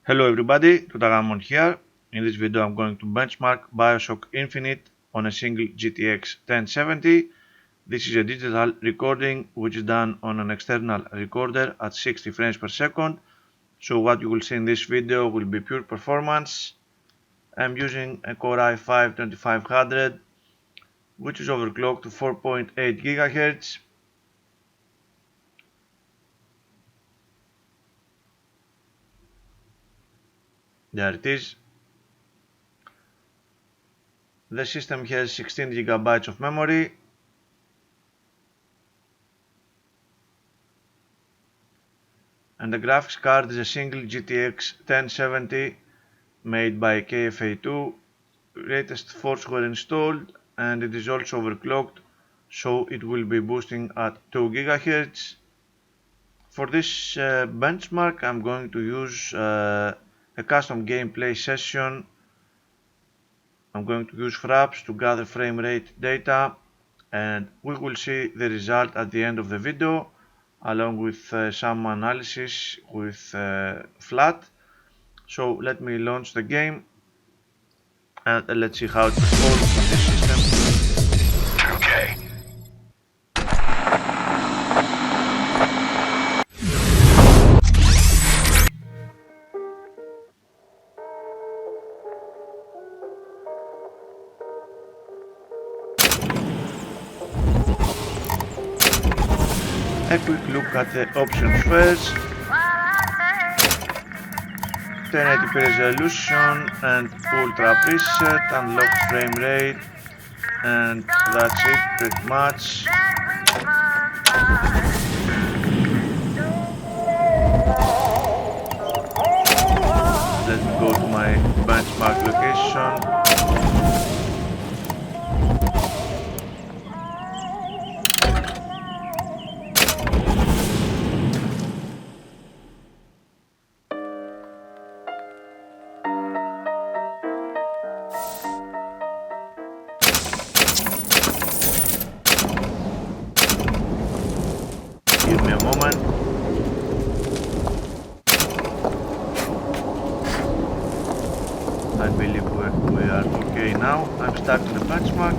Hello everybody, Tutagamon here. In this video I'm going to benchmark Bioshock Infinite on a single GTX 1070. This is a digital recording which is done on an external recorder at 60 frames per second. So what you will see in this video will be pure performance. I'm using a Core i5 2500 which is overclocked to 4.8 GHz. There it is. The system has 16 GB of memory. And the graphics card is a single GTX 1070 made by KFA2. Latest forks were installed and it is also overclocked, so it will be boosting at 2 GHz. For this benchmark I'm going to use a custom gameplay session. I'm going to use fraps to gather frame rate data, and we will see the result at the end of the video along with some analysis with flat. So let me launch the game and let's see how it performs on this system. Okay. A quick look at the options first. 1080p resolution and ultra preset, unlocked frame rate, and that's it pretty much. Let me go to my benchmark location. Give me a moment. I believe we are okay now. I'm starting the benchmark.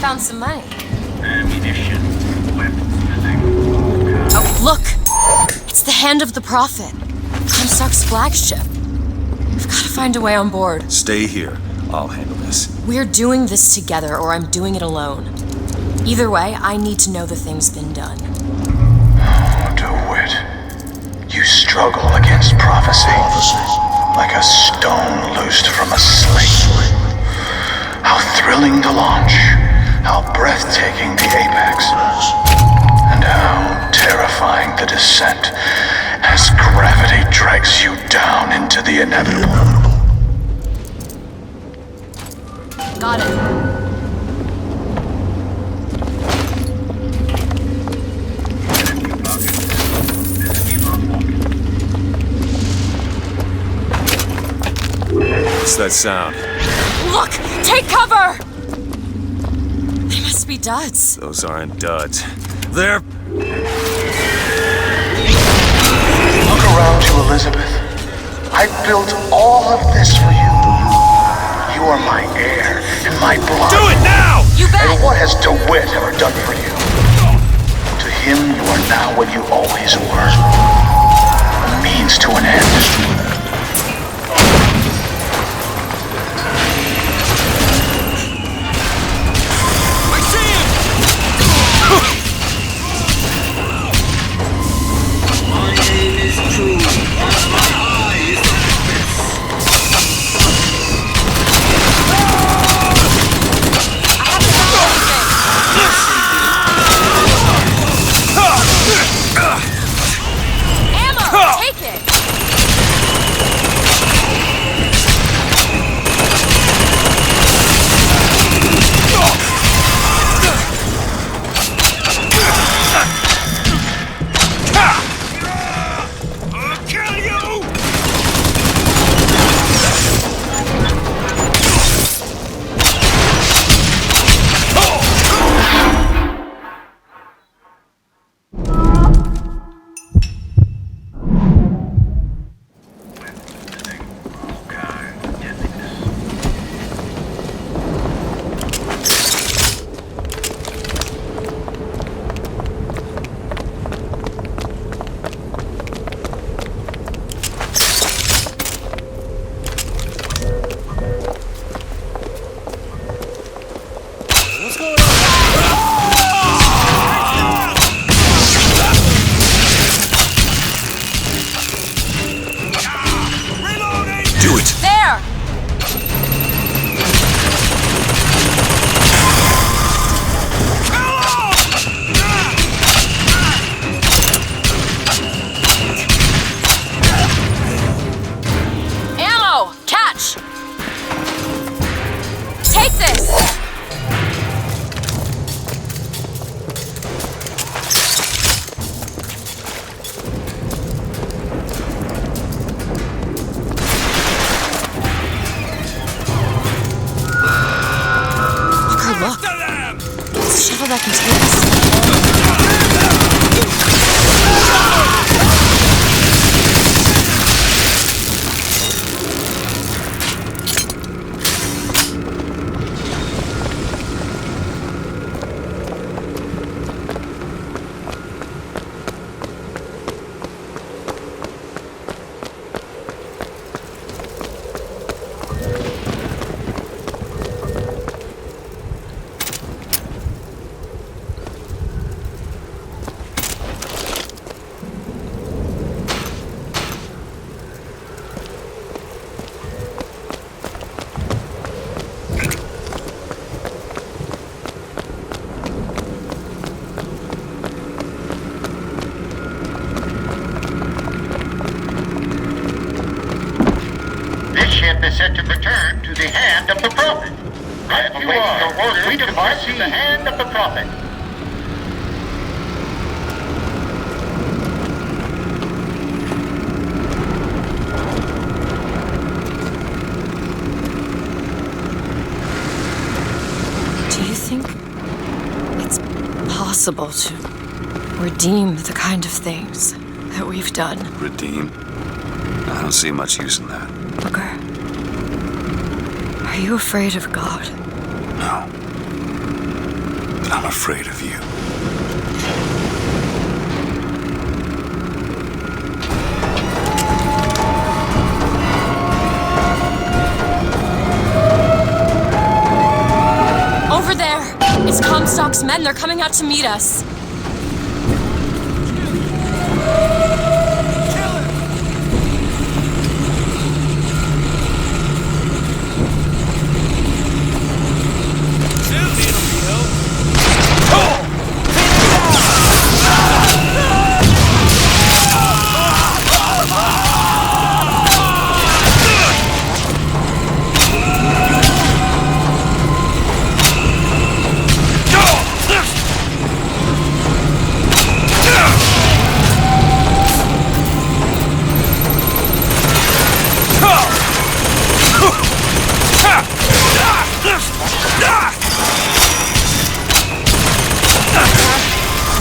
Found some money. Ammunition. Weapons missing. Oh, look! It's the Hand of the Prophet. Comstock's flagship. We've got to find a way on board. Stay here. I'll handle this. We're doing this together, or I'm doing it alone. Either way, I need to know the thing's been done. DeWitt, you struggle against prophecy like a stone loosed from a sling. How thrilling the launch. How breathtaking the apex, and how terrifying the descent as gravity drags you down into the inevitable. Got it. What's that sound? Look! Take cover! They must be duds. Those aren't duds. They're... Look around you, Elizabeth. I built all of this for you. You are my heir and my blood. Do it now! You bet! And what has DeWitt ever done for you? To him, you are now what you always were. A means to an end. I can take this to the end. Is set to return to the hand of the Prophet. Right you are. Your orders to depart to the hand of the Prophet. Do you think it's possible to redeem the kind of things that we've done? Redeem? I don't see much use in that. Booker, are you afraid of God? No. But I'm afraid of you. Over there! It's Comstock's men. They're coming out to meet us.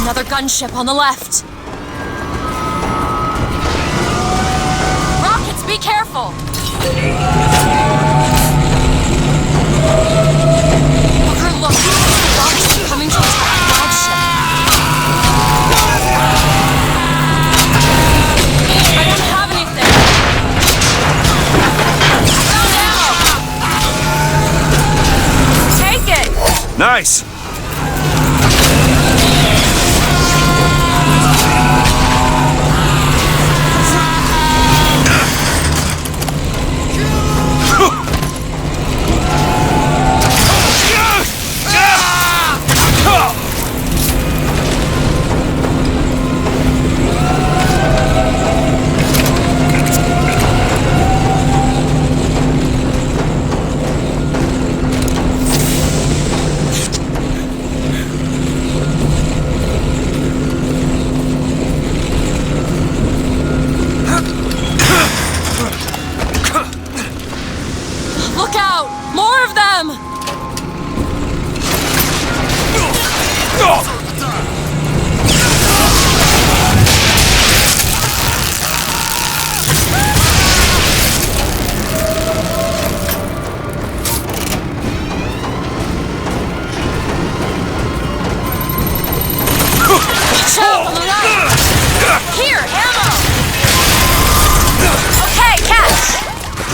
Another gunship on the left. Rockets, be careful! Booker, look! Rockets are coming to attack the flagship. I don't have anything. I found ammo! Take it! Nice!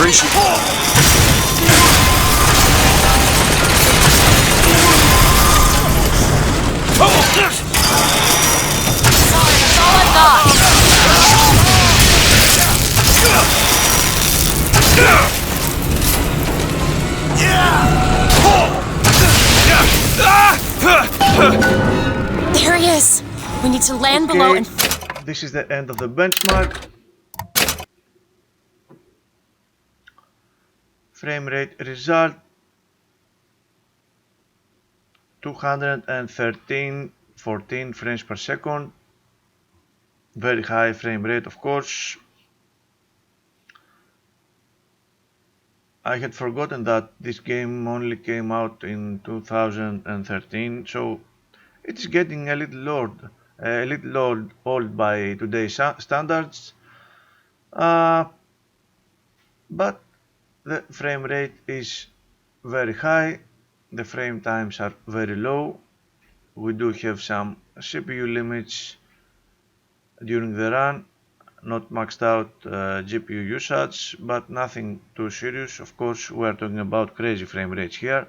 Appreciate it. Sorry, that's all I've got. There he is. We need to land below and... This is the end of the benchmark. Frame rate result 213.14 frames per second. Very high frame rate, of course. I had forgotten that this game only came out in 2013, so it's getting a little old by today's standards, but the frame rate is very high, the frame times are very low. We do have some CPU limits during the run, not maxed out GPU usage, but nothing too serious. Of course, we are talking about crazy frame rates here.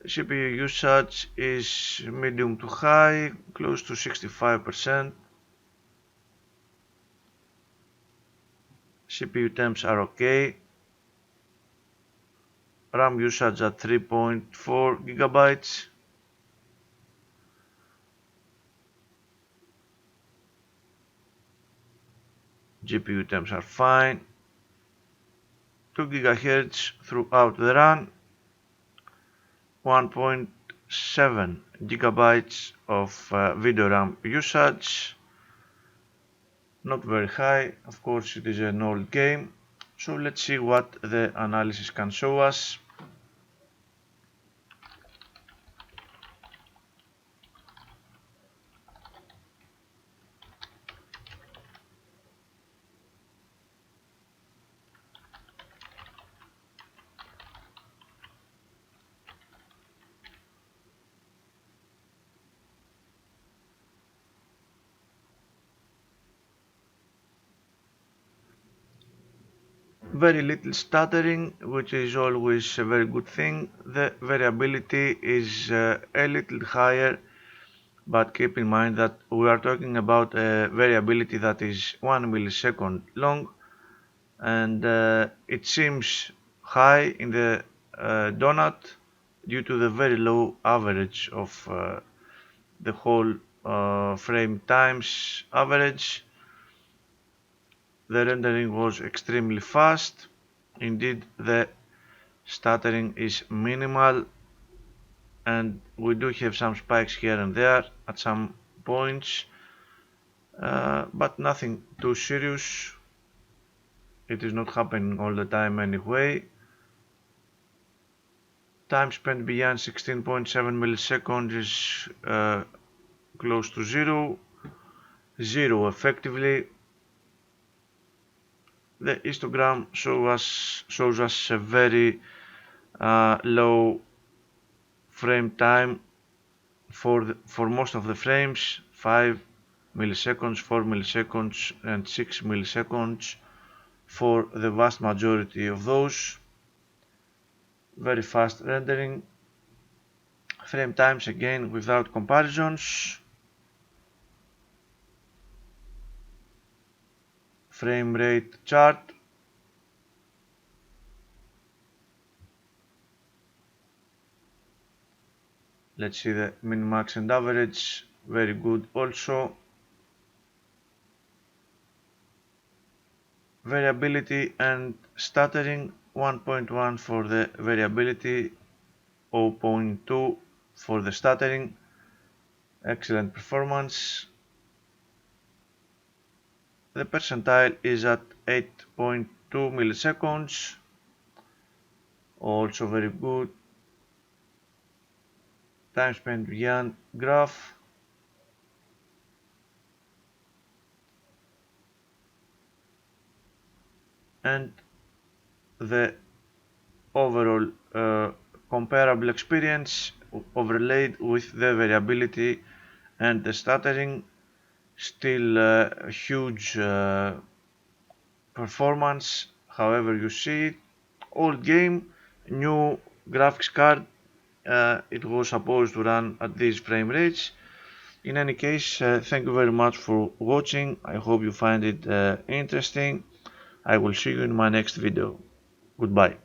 CPU usage is medium to high, close to 65%. CPU temps are okay. RAM usage at 3.4 gigabytes. GPU temps are fine. 2 GHz throughout the run. 1.7 gigabytes of video RAM usage. Not very high, of course it is an old game. So let's see what the analysis can show us. Very little stuttering, which is always a very good thing. The variability is a little higher, but keep in mind that we are talking about a variability that is 1 millisecond long, and it seems high in the donut due to the very low average of the whole frame times average. The rendering was extremely fast. Indeed, the stuttering is minimal, and we do have some spikes here and there at some points, but nothing too serious. It is not happening all the time anyway. Time spent beyond 16.7 milliseconds is close to zero effectively. The histogram shows us a very low frame time for most of the frames, 5 milliseconds, 4 milliseconds and 6 milliseconds for the vast majority of those. Very fast rendering. Frame times again without comparisons. Frame rate chart. Let's see the min-max and average, very good also. Variability and stuttering, 1.1 for the variability, 0.2 for the stuttering. Excellent performance. The percentile is at 8.2 milliseconds, also very good. Time spent beyond graph. And the overall comparable experience overlaid with the variability and the stuttering, still a huge performance. However you see it, old game, new graphics card, it was supposed to run at these frame rates. In any case, thank you very much for watching. I hope you find it interesting. I will see you in my next video. Goodbye.